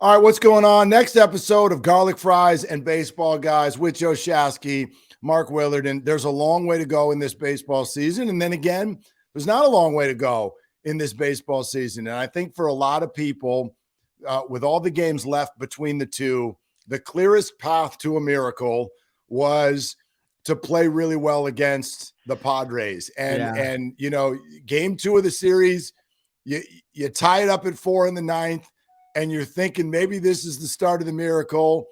All right, what's going on? Next episode of Garlic Fries and Baseball Guys with Joe Shasky, Mark Willard. And there's a long way to go in this baseball season. And then again, there's not a long way to go in this baseball season. And I think for a lot of people, with all the games left between the two, the clearest path to a miracle was to play really well against the Padres. And you know, game 2 of the series, you tie it up at 4 in the ninth. And you're thinking maybe this is the start of the miracle.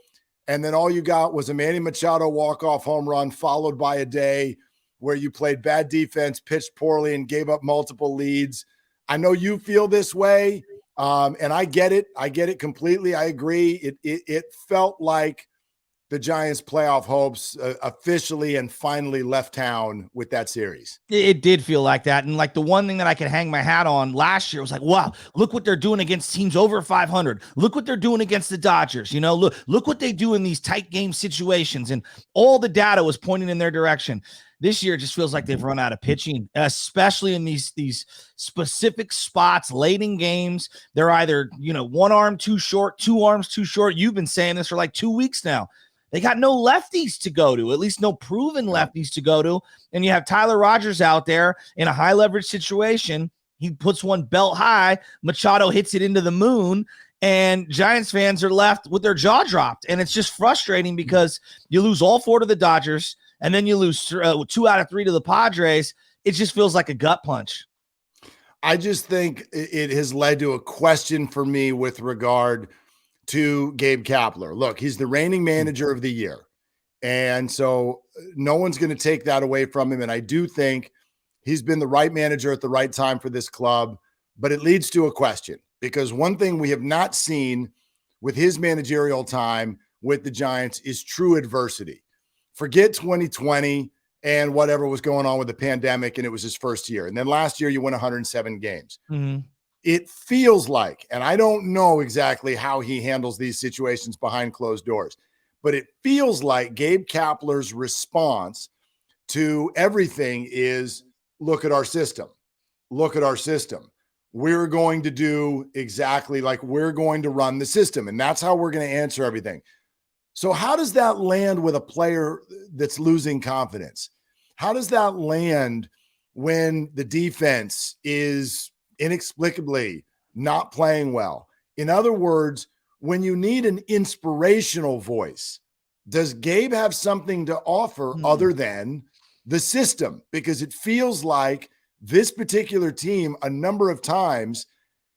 And then all you got was a Manny Machado walk-off home run followed by a day where you played bad defense, pitched poorly, and gave up multiple leads. I know you feel this way, and I get it. I get it completely. I agree. It felt like the Giants' playoff hopes officially and finally left town with that series. It did feel like that. And like the one thing that I could hang my hat on last year was like, wow, look what they're doing against teams over 500. Look what they're doing against the Dodgers. You know, look what they do in these tight game situations. And all the data was pointing in their direction. This year, it just feels like they've run out of pitching, especially in these specific spots late in games. They're either, one arm too short, 2 arms too short. You've been saying this for like 2 weeks now. They got no lefties to go to, at least no proven lefties to go to. And you have Tyler Rogers out there in a high leverage situation. He puts one belt high. Machado hits it into the moon. And Giants fans are left with their jaw dropped. And it's just frustrating because you lose all 4 to the Dodgers. And then you lose 2 out of 3 to the Padres. It just feels like a gut punch. I just think it has led to a question for me with regard to Gabe Kapler. Look, he's the reigning manager of the year. And so no one's going to take that away from him. And I do think he's been the right manager at the right time for this club. But it leads to a question, because one thing we have not seen with his managerial time with the Giants is true adversity. Forget 2020 and whatever was going on with the pandemic, and it was his first year. And then last year you won 107 games. Mm-hmm. It feels like, and I don't know exactly how he handles these situations behind closed doors, but it feels like Gabe Kapler's response to everything is, look at our system. Look at our system. We're going to do exactly like we're going to run the system, and that's how we're going to answer everything. So how does that land with a player that's losing confidence? How does that land when the defense is inexplicably not playing well? In other words, when you need an inspirational voice, does Gabe have something to offer other than the system? Because it feels like this particular team a number of times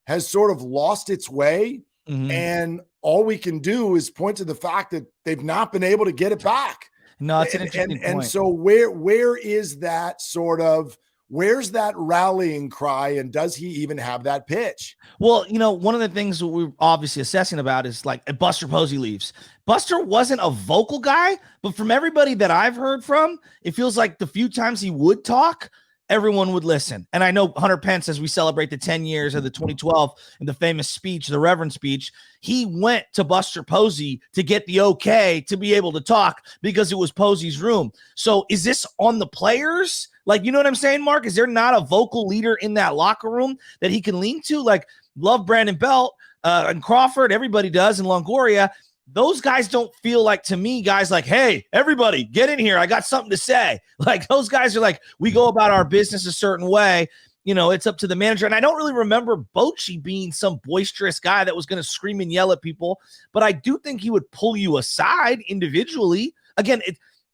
has sort of lost its way. And all we can do is point to the fact that they've not been able to get it back. No, it's an interesting point. And so where is that sort of, where's that rallying cry, and does he even have that pitch? Well, one of the things that we're obviously assessing about is like Buster Posey leaves. Buster wasn't a vocal guy, but from everybody that I've heard from, it feels like the few times he would talk, everyone would listen. And I know Hunter Pence, as we celebrate the 10 years of the 2012 and the famous speech, the Reverend speech, he went to Buster Posey to get the okay to be able to talk because it was Posey's room. So is this on the players? Like, you know what I'm saying, Mark? Is there not a vocal leader in that locker room that he can lean to? Like, love Brandon Belt and Crawford, everybody does, and Longoria. Those guys don't feel like, to me, guys like, hey, everybody get in here. I got something to say. Like, those guys are like, we go about our business a certain way. It's up to the manager. And I don't really remember Bochy being some boisterous guy that was going to scream and yell at people, but I do think he would pull you aside individually. Again,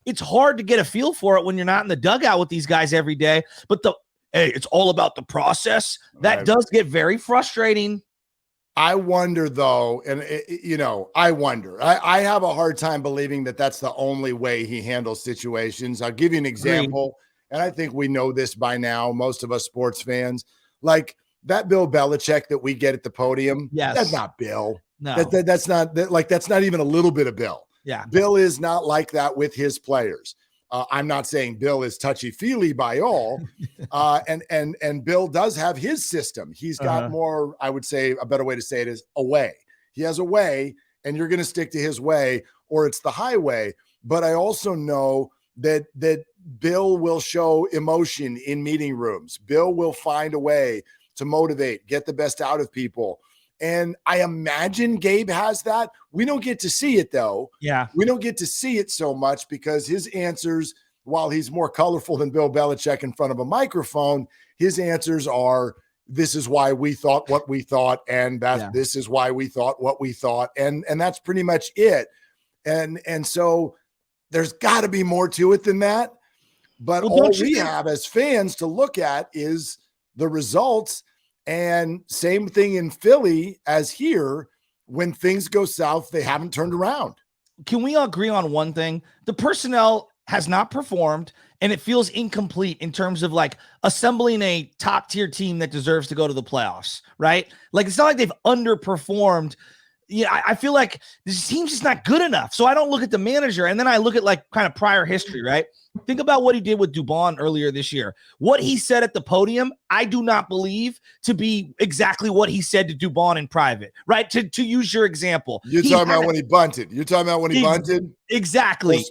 it's hard to get a feel for it when you're not in the dugout with these guys every day, but it's all about the process. That does get very frustrating. I wonder, though, and I wonder. I have a hard time believing that that's the only way he handles situations. I'll give you an example, and I think we know this by now, most of us sports fans. Like that Bill Belichick that we get at the podium, that's not Bill. No. That's not even a little bit of Bill. Yeah. Bill is not like that with his players. I'm not saying Bill is touchy-feely by all. And Bill does have his system. He's got more, I would say a better way to say it is a way. He has a way, and you're going to stick to his way, or it's the highway. But I also know that Bill will show emotion in meeting rooms. Bill will find a way to motivate, get the best out of people. And I imagine Gabe has that. We don't get to see it, though. Yeah. We don't get to see it so much because his answers, while he's more colorful than Bill Belichick in front of a microphone, his answers are, this is why we thought what we thought, and this is why we thought what we thought. And that's pretty much it. And so there's got to be more to it than that. But all we have as fans to look at is the results. And same thing in Philly as here. When things go south, they haven't turned around. Can we all agree on one thing? The personnel has not performed, and it feels incomplete in terms of like assembling a top tier team that deserves to go to the playoffs, right? Like, it's not like they've underperformed. Yeah, I feel like this team's just not good enough. So I don't look at the manager, and then I look at like kind of prior history, right? Think about what he did with Dubon earlier this year. What he said at the podium, I do not believe to be exactly what he said to Dubon in private, right? To use your example. You're talking about when he bunted. You're talking about when he bunted? Exactly.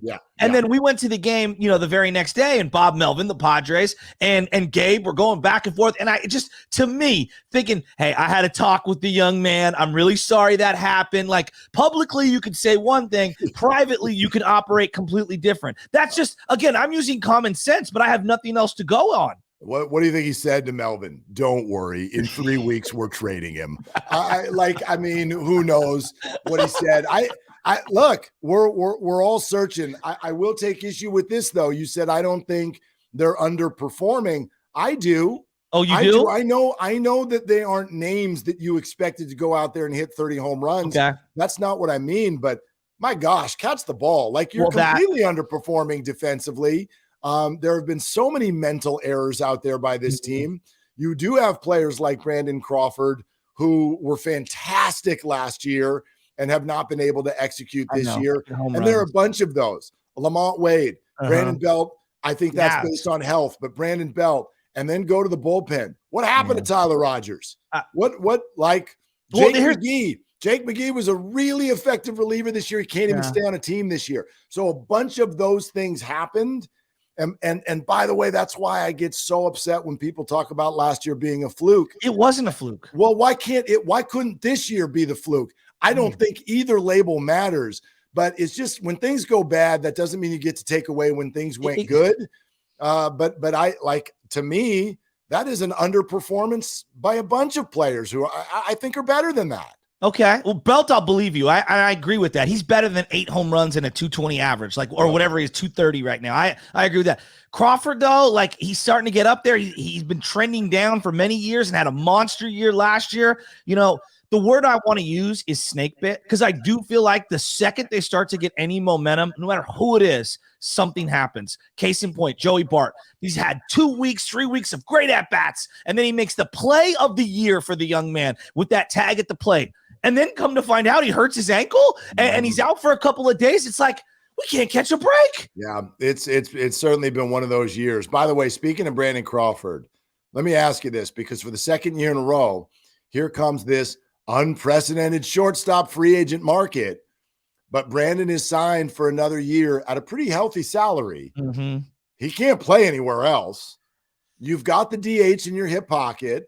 Yeah. And then we went to the game, the very next day, and Bob Melvin, the Padres, and Gabe were going back and forth. And I just, to me, thinking, hey, I had a talk with the young man. I'm really sorry that happened. Like, publicly, you could say one thing. Privately, you could operate completely different. That's just, again, I'm using common sense, but I have nothing else to go on. What do you think he said to Melvin? Don't worry. In 3 weeks, we're trading him. I mean, who knows what he said? Look, we're all searching. I will take issue with this, though. You said I don't think they're underperforming. I do. Oh, you do? I know that they aren't names that you expected to go out there and hit 30 home runs. Okay. That's not what I mean. But my gosh, catch the ball. Like, you're completely underperforming defensively. There have been so many mental errors out there by this team. You do have players like Brandon Crawford who were fantastic last year and have not been able to execute this year. And there are a bunch of those. Lamont Wade, Brandon Belt. I think that's based on health, but Brandon Belt. And then go to the bullpen. What happened to Tyler Rogers? Jake McGee? Jake McGee was a really effective reliever this year. He can't even stay on a team this year. So a bunch of those things happened. And by the way, that's why I get so upset when people talk about last year being a fluke. It wasn't a fluke. Well, why couldn't this year be the fluke? I don't think either label matters, but it's just when things go bad, that doesn't mean you get to take away when things went good. But to me, that is an underperformance by a bunch of players who I think are better than that. Okay. Well, Belt, I'll believe you. I agree with that. He's better than 8 home runs and a 220 average, or whatever he is, 230 right now. I agree with that. Crawford, though, he's starting to get up there. He's been trending down for many years and had a monster year last year. The word I want to use is snake bit, because I do feel like the second they start to get any momentum, no matter who it is, something happens. Case in point, Joey Bart. He's had 2 weeks, 3 weeks of great at-bats, and then he makes the play of the year for the young man with that tag at the plate. And then come to find out he hurts his ankle and he's out for a couple of days. It's like, we can't catch a break. Yeah, it's certainly been one of those years. By the way, speaking of Brandon Crawford, let me ask you this, because for the second year in a row, here comes this unprecedented shortstop free agent market. But Brandon is signed for another year at a pretty healthy salary. Mm-hmm. He can't play anywhere else. You've got the DH in your hip pocket.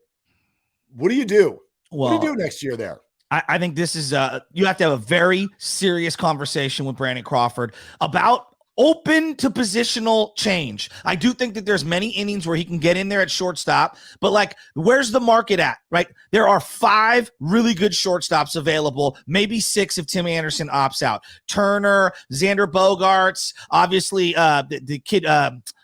What do you do? Well, what do you do next year there? I think this is you have to have a very serious conversation with Brandon Crawford about open to positional change. I do think that there's many innings where he can get in there at shortstop, but where's the market at, right? There are 5 really good shortstops available, maybe 6 if Tim Anderson opts out. Turner, Xander Bogaerts, obviously the kid,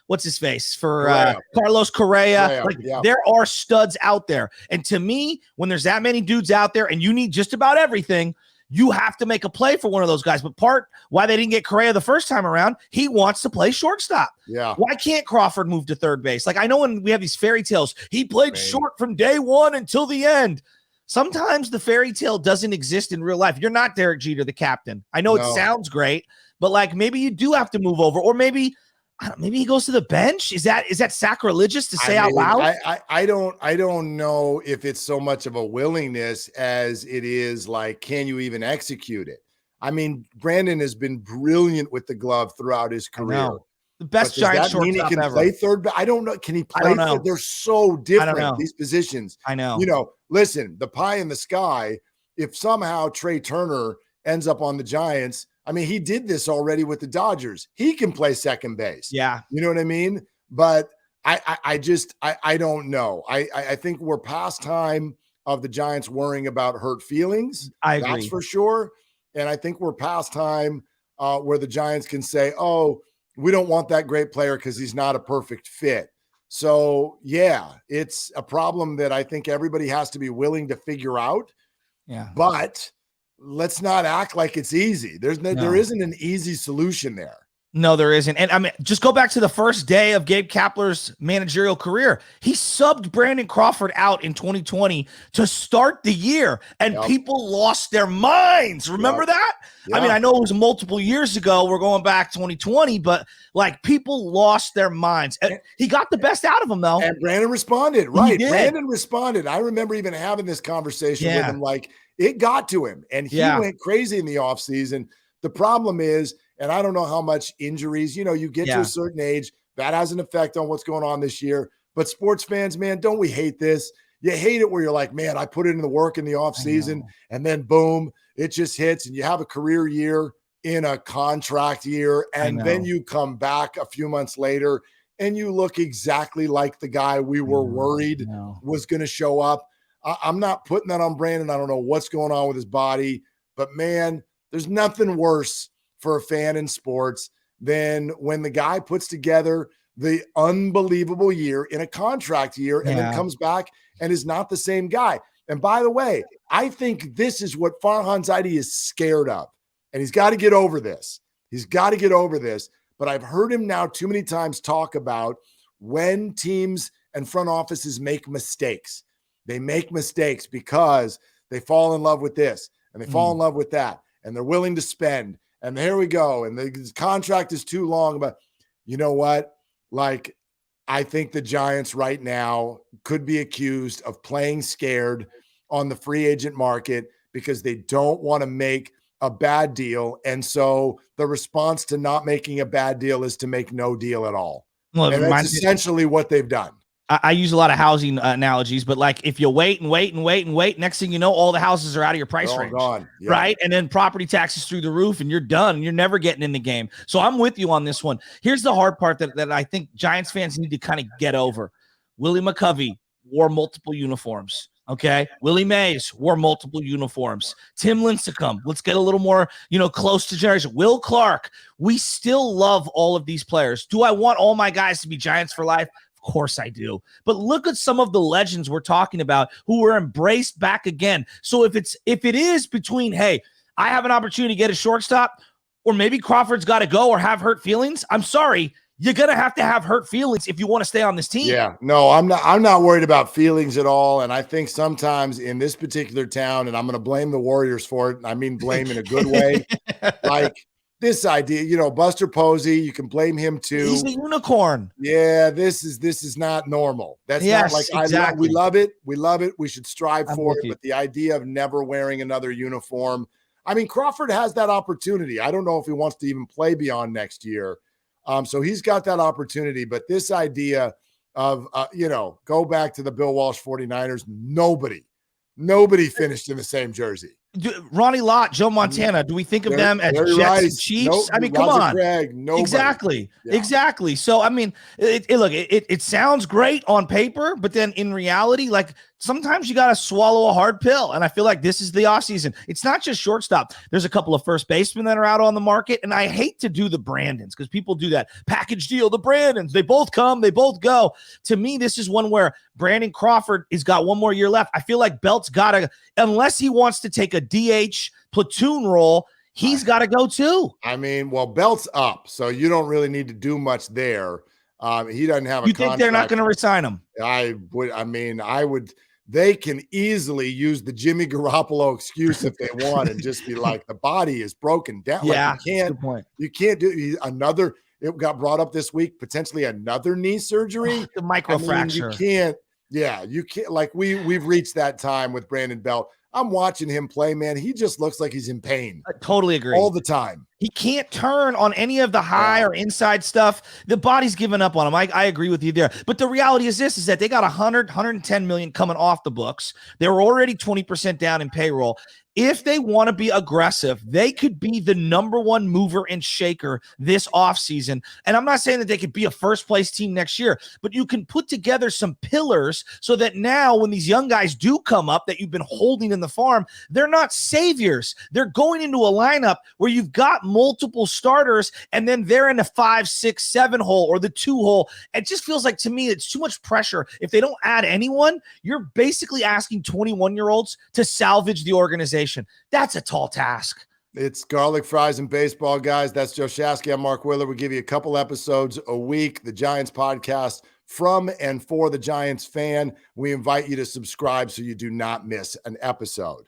what's his face for Carlos Correa. There are studs out there. And to me, when there's that many dudes out there and you need just about everything, you have to make a play for one of those guys. But part why they didn't get Correa the first time around, he wants to play shortstop. Yeah. Why can't Crawford move to third base? I know when we have these fairy tales, he played short from day one until the end. Sometimes the fairy tale doesn't exist in real life. You're not Derek Jeter, the captain. I know it sounds great, but maybe you do have to move over, or maybe he goes to the bench. Is that sacrilegious to say out loud? I don't know if it's so much of a willingness as it is can you even execute it? I mean, Brandon has been brilliant with the glove throughout his career. The best Giant shortstop ever. Play third? I don't know. Can he play? They're so different, these positions. I know. listen, the pie in the sky, if somehow Trey Turner ends up on the Giants, I mean, he did this already with the Dodgers. He can play second base. Yeah. You know what I mean? But I don't know. I think we're past time of the Giants worrying about hurt feelings. I agree. That's for sure. And I think we're past time where the Giants can say, oh, we don't want that great player because he's not a perfect fit. So, yeah, it's a problem that I think everybody has to be willing to figure out. Yeah. But let's not act like it's easy. There isn't an easy solution there. No, there isn't. And I mean, just go back to the first day of Gabe Kapler's managerial career. He subbed Brandon Crawford out in 2020 to start the year, and people lost their minds. Remember that? I mean, I know it was multiple years ago. We're going back 2020, but like people lost their minds. And he got the best out of them, though. And Brandon responded. Right. Brandon responded. I remember even having this conversation with him. Like, it got to him, and he went crazy in the offseason. The problem is, and I don't know how much injuries, you get to a certain age, that has an effect on what's going on this year. But sports fans, man, don't we hate this? You hate it where you're like, man, I put in the work in the offseason, and then boom, it just hits, and you have a career year in a contract year, and then you come back a few months later, and you look exactly like the guy we were worried was going to show up. I'm not putting that on Brandon. I don't know what's going on with his body, but man, there's nothing worse for a fan in sports than when the guy puts together the unbelievable year in a contract year and then comes back and is not the same guy. And by the way, I think this is what Farhan Zaidi is scared of. And he's got to get over this. He's got to get over this. But I've heard him now too many times talk about when teams and front offices make mistakes. They make mistakes because they fall in love with this and they fall in love with that, and they're willing to spend. And here we go. And the contract is too long. But you know what? Like, I think the Giants right now could be accused of playing scared on the free agent market because they don't want to make a bad deal. And so the response to not making a bad deal is to make no deal at all. Well, and that's essentially what they've done. I use a lot of housing analogies, but like if you wait and wait and wait and wait, next thing you know, all the houses are out of your price range, right? And then property taxes through the roof and you're done. You're never getting in the game. So I'm with you on this one. Here's the hard part that I think Giants fans need to kind of get over. Willie McCovey wore multiple uniforms. Okay. Willie Mays wore multiple uniforms. Tim Lincecum, let's get a little more, close to generation. Will Clark, we still love all of these players. Do I want all my guys to be Giants for life? Of course I do. But look at some of the legends we're talking about who were embraced back again. So if it is between, hey, I have an opportunity to get a shortstop, or maybe Crawford's got to go or have hurt feelings, I'm sorry, you're going to have hurt feelings if you want to stay on this team. Yeah, no, I'm not worried about feelings at all. And I think sometimes in this particular town, and I'm going to blame the Warriors for it, I mean blame in a good way, like this idea, Buster Posey, you can blame him too. He's a unicorn. Yeah, this is not normal. That's not like exactly. We love it. We love it. We should strive for it. But the idea of never wearing another uniform, I mean, Crawford has that opportunity. I don't know if he wants to even play beyond next year. So he's got that opportunity. But this idea of, go back to the Bill Walsh 49ers, nobody finished in the same jersey. Ronnie Lott, Joe Montana, do we think of them as Jets and Chiefs? Nope. I mean, come on. Craig, Exactly. So, I mean, it sounds great on paper, but then in reality, like sometimes you got to swallow a hard pill. And I feel like this is the offseason. It's not just shortstop. There's a couple of first basemen that are out on the market. And I hate to do the Brandons because people do that package deal. The Brandons, they both come, they both go. To me, this is one where Brandon Crawford has got one more year left. I feel like Belt's got to, unless he wants to take a DH platoon role, he's got to go too. I mean, well, Belt's up, so you don't really need to do much there. He doesn't have a contract. You think they're not going to resign him? I would. They can easily use the Jimmy Garoppolo excuse if they want and just be like, the body is broken down. Yeah, like you can't do another. It got brought up this week, potentially another knee surgery. The microfracture. You can't. Like we've reached that time with Brandon Belt. I'm watching him play, man. He just looks like he's in pain. I totally agree. All the time. He can't turn on any of the high or inside stuff. The body's given up on him. I agree with you there. But the reality is this, is that they got 110 million coming off the books. They were already 20% down in payroll. If they want to be aggressive, they could be the number one mover and shaker this offseason. And I'm not saying that they could be a first place team next year, but you can put together some pillars so that now when these young guys do come up that you've been holding in the farm, they're not saviors. They're going into a lineup where you've got multiple starters and then they're in the 5, 6, 7 hole or the 2 hole. It just feels like to me it's too much pressure. If they don't add anyone, you're basically asking 21-year-olds to salvage the organization. That's a tall task. It's Garlic Fries and Baseball, guys. That's Joe Shasky. I'm Mark Willard. We give you a couple episodes a week, the Giants podcast from and for the Giants fan. We invite you to subscribe so you do not miss an episode.